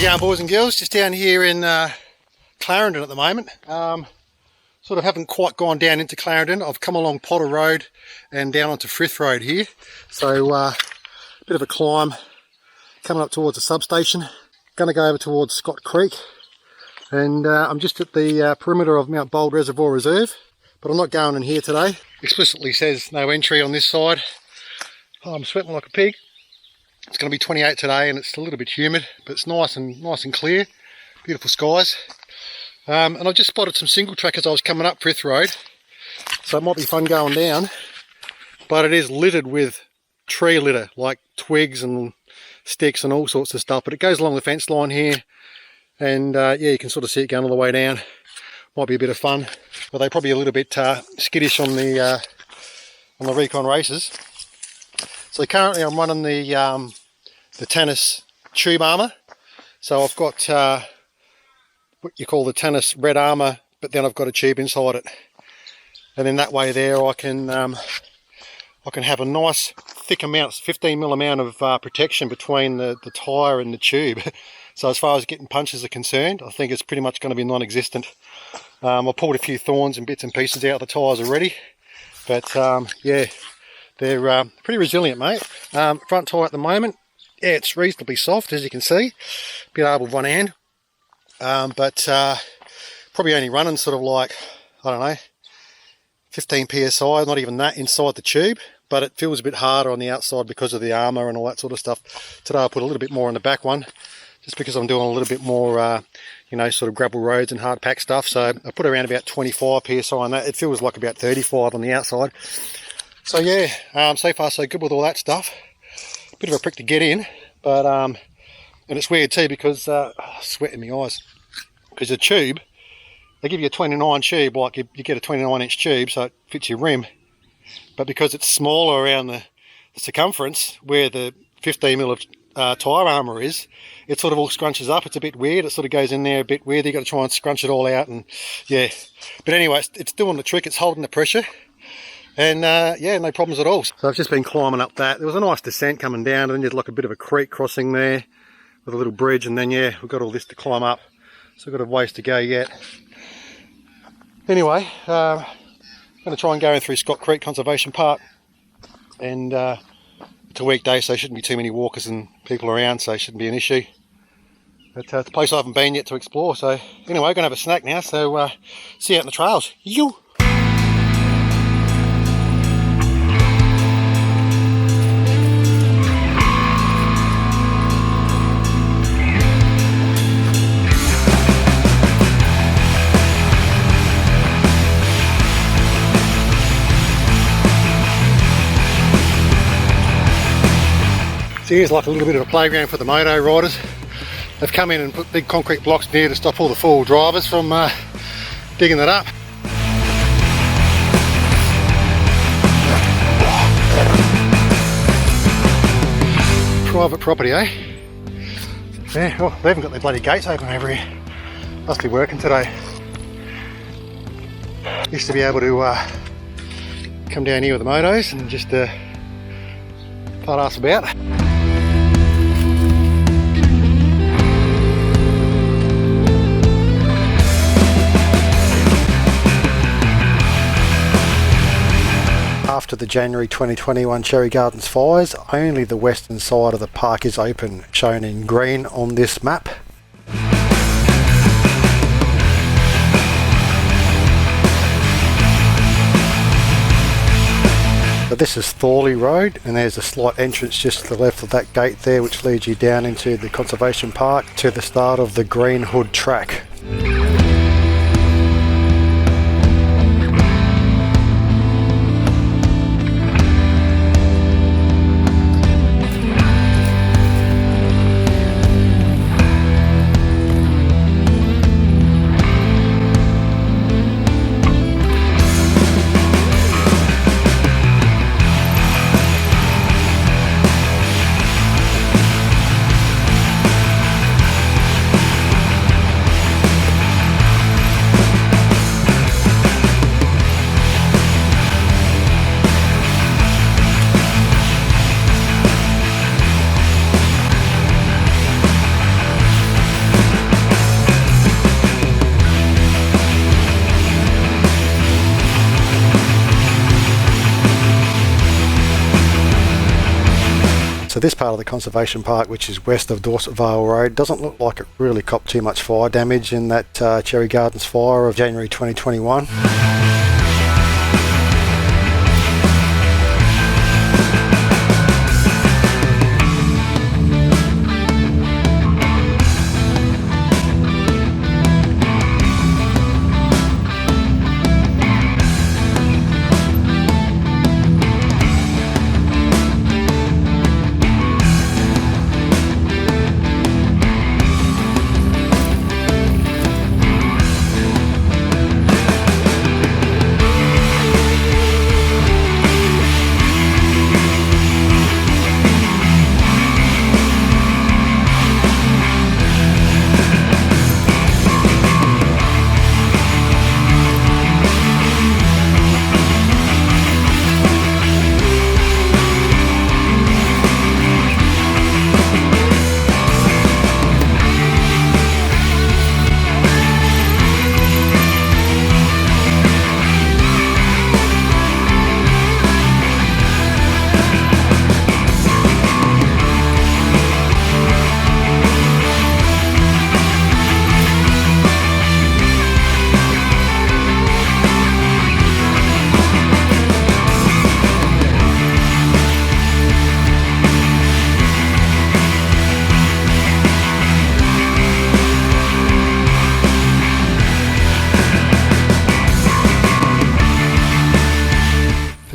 How's yarn, boys and girls? Just down here in Clarendon at the moment. Sort of haven't quite gone down into Clarendon. I've come along Potter Road and down onto Frith Road here. So bit of a climb coming up towards the substation. Going to go over towards Scott Creek, and I'm just at the perimeter of Mount Bold Reservoir Reserve, but I'm not going in here today. Explicitly says no entry on this side. Oh, I'm sweating like a pig. It's going to be 28 today and it's a little bit humid, but it's nice and clear. Beautiful skies. And I've just spotted some single track as I was coming up Frith Road, so it might be fun going down, but it is littered with tree litter, like twigs and sticks and all sorts of stuff. But it goes along the fence line here, and yeah, you can sort of see it going all the way down. Might be a bit of fun, but they're probably a little bit skittish on the recon races. So currently I'm running the Tennis tube armour. So I've got what you call the Tennis red armour, but then I've got a tube inside it, and then that way there I can have a nice thick amount, 15mm amount of protection between the tyre and the tube. So as far as getting punches are concerned, I think it's pretty much going to be non-existent. I pulled a few thorns and bits and pieces out of the tyres already, but yeah, they're pretty resilient, mate. Front tyre at the moment, yeah, it's reasonably soft, as you can see. Bit able with one hand, but probably only running sort of like, I don't know, 15 psi, not even that inside the tube, but it feels a bit harder on the outside because of the armour and all that sort of stuff. Today I put a little bit more on the back one, just because I'm doing a little bit more, you know, sort of gravel roads and hard pack stuff. So I put around about 25 psi on that. It feels like about 35 on the outside. So yeah, so far so good with all that stuff. Bit of a prick to get in, but and it's weird too because sweat in my eyes, because the tube, they give you a 29 tube, like you get a 29-inch tube, so it fits your rim, but because it's smaller around the circumference where the 15mm of tyre armour is, it sort of all scrunches up. It's a bit weird. It sort of goes in there a bit weird. You've got to try and scrunch it all out, and yeah. But anyway, it's doing the trick. It's holding the pressure, and yeah, no problems at all. So I've just been climbing up that. There was a nice descent coming down, and then there's like a bit of a creek crossing there with a little bridge, and then yeah, we've got all this to climb up. So we've got a ways to go yet. Anyway, I'm going to try and go in through Scott Creek Conservation Park, and it's a weekday, so there shouldn't be too many walkers and people around, so it shouldn't be an issue. But it's a place I haven't been yet to explore. So anyway, I'm going to have a snack now, so see you out in the trails. You. Here's like a little bit of a playground for the moto riders. They've come in and put big concrete blocks near to stop all the four-wheel drivers from digging that up. Private property, eh? Yeah, oh, they haven't got their bloody gates open over here. Must be working today. Used to be able to come down here with the motos and just fart ass about. After the January 2021 Cherry Gardens fires, only the western side of the park is open, shown in green on this map. So this is Thorley Road, and there's a slight entrance just to the left of that gate there, which leads you down into the Conservation Park to the start of the Greenhill track. So this part of the conservation park, which is west of Dorset Vale Road, doesn't look like it really copped too much fire damage in that Cherry Gardens fire of January 2021.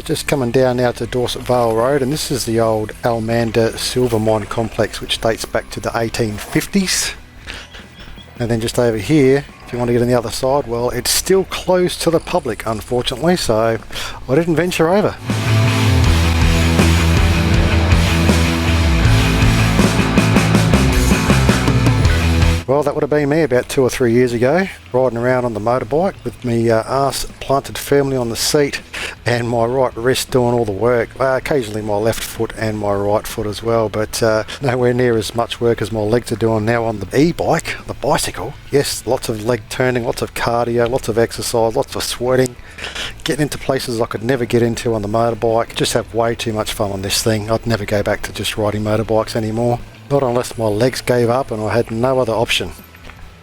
Just coming down now to Dorset Vale Road, and this is the old Almander silver mine complex, which dates back to the 1850s. And then just over here, if you want to get on the other side, well, it's still closed to the public, unfortunately, so I didn't venture over. Well, that would have been me about 2 or 3 years ago, riding around on the motorbike with me arse planted firmly on the seat and my right wrist doing all the work. Occasionally my left foot and my right foot as well, but nowhere near as much work as my legs are doing now on the e-bike, the bicycle. Yes, lots of leg turning, lots of cardio, lots of exercise, lots of sweating, getting into places I could never get into on the motorbike. Just have way too much fun on this thing. I'd never go back to just riding motorbikes anymore. Not unless my legs gave up and I had no other option.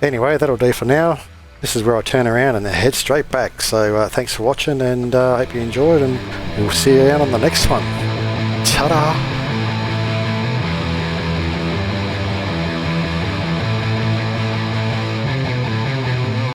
Anyway, that'll do for now. This is where I turn around and head straight back. So thanks for watching, and I hope you enjoyed, and we'll see you out on the next one. Ta-da!